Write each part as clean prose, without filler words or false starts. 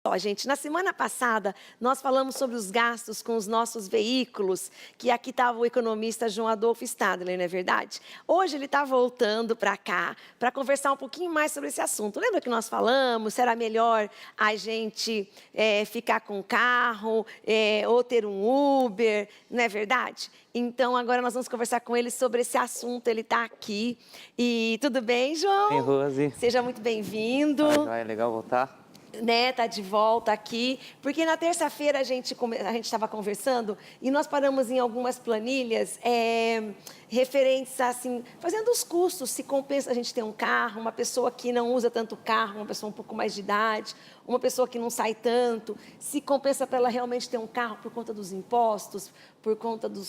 Ó, gente, na semana passada nós falamos sobre os gastos com os nossos veículos, que aqui estava o economista João Adolfo Stadler, não é verdade? Hoje ele está voltando para cá para conversar um pouquinho mais sobre esse assunto. Lembra que nós falamos, será melhor a gente ficar com o carro ou ter um Uber, não é verdade? Então agora nós vamos conversar com ele sobre esse assunto, ele está aqui. E tudo bem, João? Bem, Rose. Seja muito bem-vindo. É legal voltar. Né, tá de volta aqui, porque na terça-feira a gente estava conversando e nós paramos em algumas planilhas referentes assim, fazendo os custos, se compensa a gente ter um carro, uma pessoa que não usa tanto carro, uma pessoa um pouco mais de idade, uma pessoa que não sai tanto, se compensa para ela realmente ter um carro por conta dos impostos, por conta do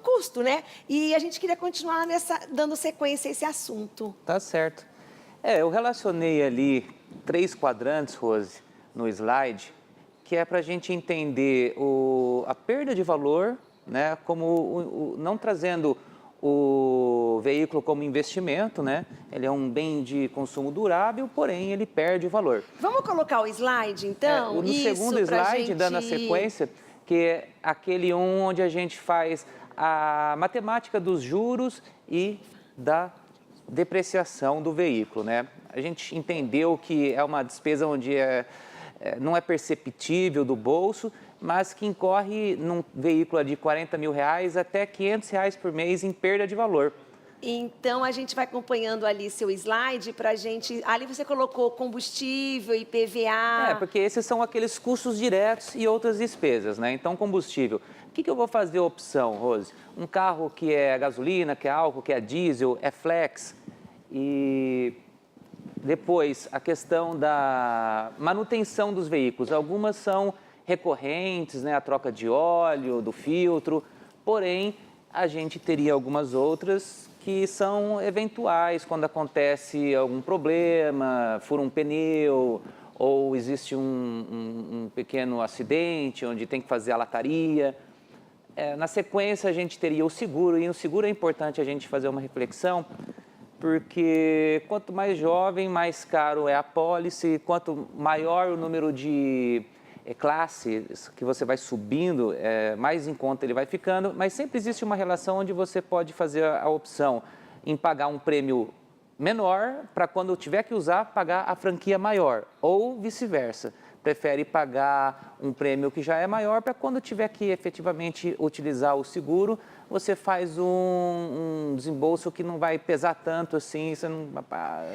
custo, né? E a gente queria continuar dando sequência a esse assunto. Tá certo. Eu relacionei ali 3 quadrantes, Rose, no slide, que é para a gente entender a perda de valor, né, como não trazendo o veículo como investimento, né? Ele é um bem de consumo durável, porém ele perde o valor. Vamos colocar o slide, então? No segundo slide, dando a sequência, que é aquele onde a gente faz a matemática dos juros e da depreciação do veículo, né? A gente entendeu que é uma despesa onde não é perceptível do bolso, mas que incorre num veículo de R$40 mil até R$500 por mês em perda de valor. Então, a gente vai acompanhando ali seu slide para a gente... Ali você colocou combustível, IPVA... Porque esses são aqueles custos diretos e outras despesas, né? Então, combustível. O que eu vou fazer a opção, Rose? Um carro que é gasolina, que é álcool, que é diesel, é flex. E depois, a questão da manutenção dos veículos. Algumas são recorrentes, né? A troca de óleo, do filtro. Porém, a gente teria algumas outras que são eventuais, quando acontece algum problema, fura um pneu, ou existe um pequeno acidente onde tem que fazer a lataria. Na sequência, a gente teria o seguro, e no seguro é importante a gente fazer uma reflexão, porque quanto mais jovem, mais caro é a pólice, quanto maior o número de classes que você vai subindo, mais em conta ele vai ficando, mas sempre existe uma relação onde você pode fazer a opção em pagar um prêmio menor para quando tiver que usar, pagar a franquia maior, ou vice-versa. Prefere pagar um prêmio que já é maior para quando tiver que efetivamente utilizar o seguro, você faz um desembolso que não vai pesar tanto assim, você não,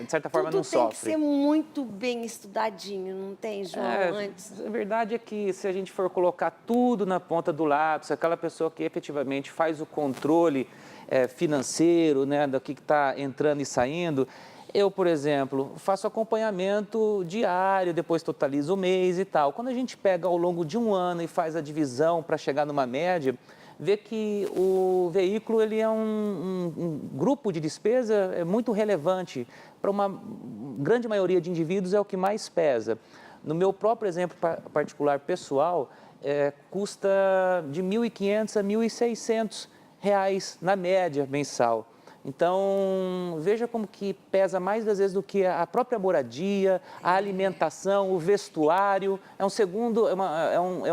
de certa forma não sofre. Tudo tem que ser muito bem estudadinho, não tem, João, antes? A verdade é que se a gente for colocar tudo na ponta do lápis, aquela pessoa que efetivamente faz o controle financeiro, né, do que está entrando e saindo. Eu, por exemplo, faço acompanhamento diário, depois totalizo o mês e tal. Quando a gente pega ao longo de um ano e faz a divisão para chegar numa média, vê que o veículo ele é um grupo de despesa muito relevante. Para uma grande maioria de indivíduos é o que mais pesa. No meu próprio exemplo particular pessoal, custa de R$ 1.500 a R$ 1.600 na média mensal. Então, veja como que pesa mais das vezes do que a própria moradia, a alimentação, o vestuário. É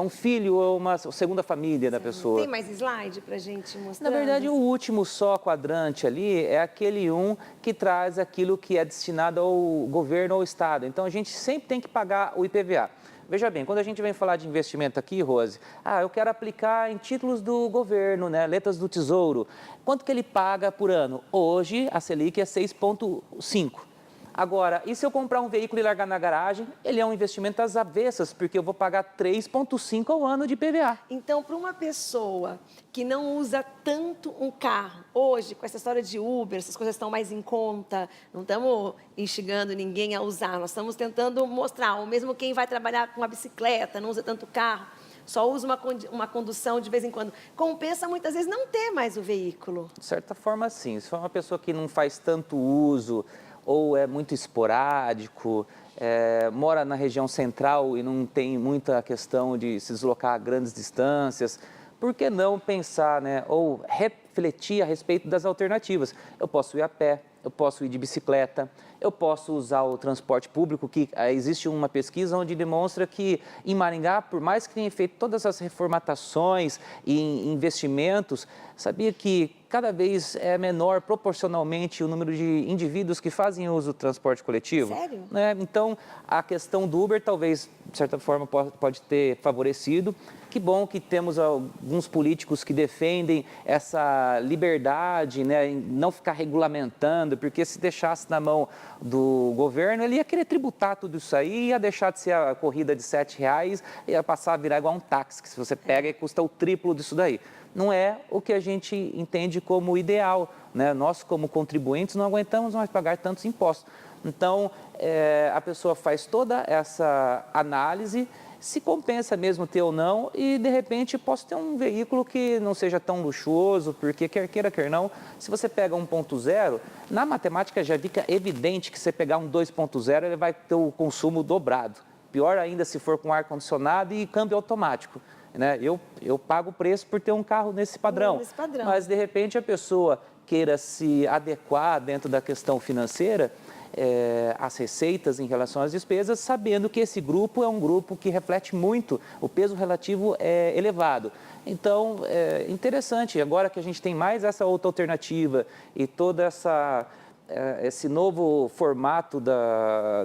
um filho ou uma segunda família da pessoa. Tem mais slide para a gente mostrar? Na verdade, o último só quadrante ali é aquele que traz aquilo que é destinado ao governo ou ao Estado. Então, a gente sempre tem que pagar o IPVA. Veja bem, quando a gente vem falar de investimento aqui, Rose, eu quero aplicar em títulos do governo, né, letras do Tesouro. Quanto que ele paga por ano? Hoje, a Selic é 6,5%. Agora, e se eu comprar um veículo e largar na garagem? Ele é um investimento às avessas, porque eu vou pagar 3,5% ao ano de IPVA. Então, para uma pessoa que não usa tanto um carro, hoje, com essa história de Uber, essas coisas estão mais em conta, não estamos instigando ninguém a usar, nós estamos tentando mostrar, ou mesmo quem vai trabalhar com a bicicleta, não usa tanto carro, só usa uma condução de vez em quando, compensa muitas vezes não ter mais o veículo. De certa forma, sim. Se for uma pessoa que não faz tanto uso, ou é muito esporádico, mora na região central e não tem muita questão de se deslocar a grandes distâncias, por que não pensar, né, ou refletir a respeito das alternativas? Eu posso ir a pé, eu posso ir de bicicleta, eu posso usar o transporte público, que existe uma pesquisa onde demonstra que em Maringá, por mais que tenha feito todas as reformatações e investimentos, sabia que cada vez é menor proporcionalmente o número de indivíduos que fazem uso do transporte coletivo. Sério? Né? Então, a questão do Uber talvez, de certa forma, pode ter favorecido. Que bom que temos alguns políticos que defendem essa liberdade, né, em não ficar regulamentando, porque se deixasse na mão do governo, ele ia querer tributar tudo isso aí, ia deixar de ser a corrida de R$ 7, ia passar a virar igual um táxi, que se você pega e custa o triplo disso daí. Não é o que a gente entende como ideal, né? Nós, como contribuintes, não aguentamos mais pagar tantos impostos. Então, a pessoa faz toda essa análise, se compensa mesmo ter ou não, e de repente posso ter um veículo que não seja tão luxuoso, porque quer queira, quer não, se você pega 1.0, na matemática já fica evidente que você pegar um 2.0, ele vai ter o consumo dobrado. Pior ainda se for com ar-condicionado e câmbio automático. Né? Eu pago o preço por ter um carro nesse padrão, mas de repente a pessoa queira se adequar dentro da questão financeira, as receitas em relação às despesas, sabendo que esse grupo é um grupo que reflete muito, o peso relativo é elevado. Então, é interessante, agora que a gente tem mais essa outra alternativa e toda esse novo formato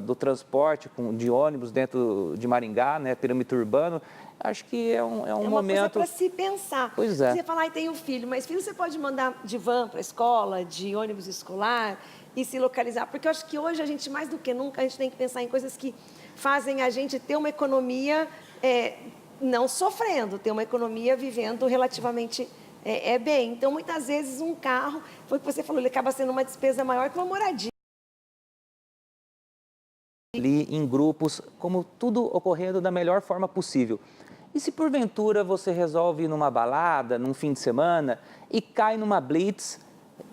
do transporte de ônibus dentro de Maringá, né, perímetro urbano, acho que é um momento... para se pensar. Pois é. Você fala, tem um filho, mas filho você pode mandar de van para a escola, de ônibus escolar e se localizar. Porque eu acho que hoje a gente, mais do que nunca, a gente tem que pensar em coisas que fazem a gente ter uma economia não sofrendo, ter uma economia vivendo relativamente bem. Então, muitas vezes, um carro, foi o que você falou, ele acaba sendo uma despesa maior que uma moradia. Ali em grupos, como tudo ocorrendo da melhor forma possível. E se porventura você resolve ir numa balada, num fim de semana, e cai numa blitz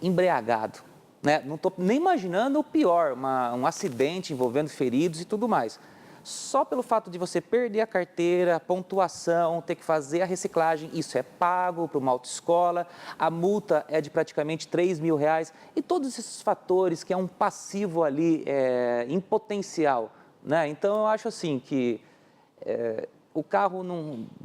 embriagado, né? Não estou nem imaginando o pior, um acidente envolvendo feridos e tudo mais. Só pelo fato de você perder a carteira, a pontuação, ter que fazer a reciclagem, isso é pago para uma autoescola, a multa é de praticamente R$ 3.000, e todos esses fatores que é um passivo ali em potencial, né? Então, eu acho assim que o carro,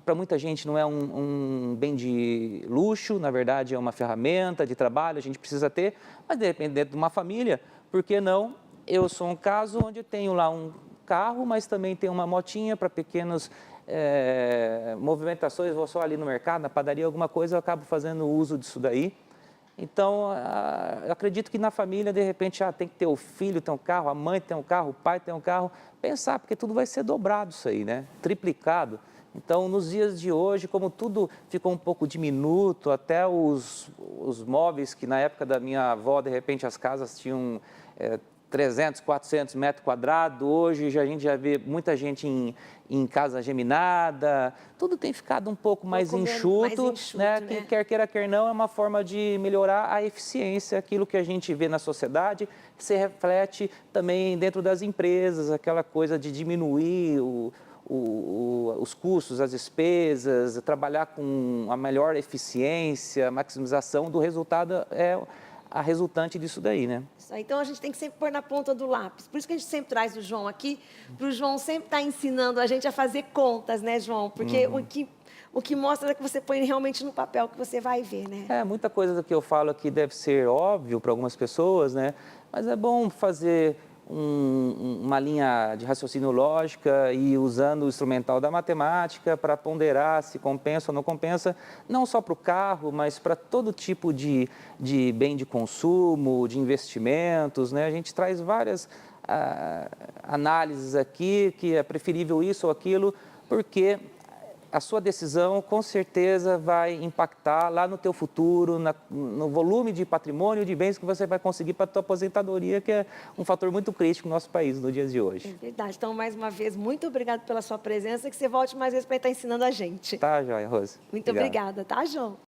para muita gente, não é um bem de luxo, na verdade é uma ferramenta de trabalho, a gente precisa ter, mas de repente dentro de uma família, por que não? Eu sou um caso onde tenho lá um carro, mas também tem uma motinha para pequenas movimentações, vou só ali no mercado, na padaria, alguma coisa, eu acabo fazendo uso disso daí. Então, eu acredito que na família, de repente, tem que ter o filho tem um carro, a mãe tem um carro, o pai tem um carro, pensar, porque tudo vai ser dobrado isso aí, né? Triplicado. Então, nos dias de hoje, como tudo ficou um pouco diminuto, até os móveis que na época da minha avó, de repente, as casas tinham 300, 400 metros quadrados, hoje a gente já vê muita gente em casa geminada, tudo tem ficado um pouco mais enxuto, né? Que quer queira, quer não, é uma forma de melhorar a eficiência, aquilo que a gente vê na sociedade, que se reflete também dentro das empresas, aquela coisa de diminuir os custos, as despesas, trabalhar com a melhor eficiência, maximização do resultado a resultante disso daí, né? Então, a gente tem que sempre pôr na ponta do lápis. Por isso que a gente sempre traz o João aqui, para o João sempre estar ensinando a gente a fazer contas, né, João? Porque o que mostra é que você põe realmente no papel que você vai ver, né? Muita coisa do que eu falo aqui deve ser óbvio para algumas pessoas, né? Mas é bom fazer uma linha de raciocínio lógica e usando o instrumental da matemática para ponderar se compensa ou não compensa, não só para o carro, mas para todo tipo de bem de consumo, de investimentos, né? A gente traz várias análises aqui, que é preferível isso ou aquilo, porque a sua decisão com certeza vai impactar lá no teu futuro, no volume de patrimônio, de bens que você vai conseguir para a tua aposentadoria, que é um fator muito crítico no nosso país nos dias de hoje. É verdade. Então, mais uma vez, muito obrigada pela sua presença, que você volte mais vezes para estar ensinando a gente. Tá, joia, Rose. Muito obrigada, tá, João?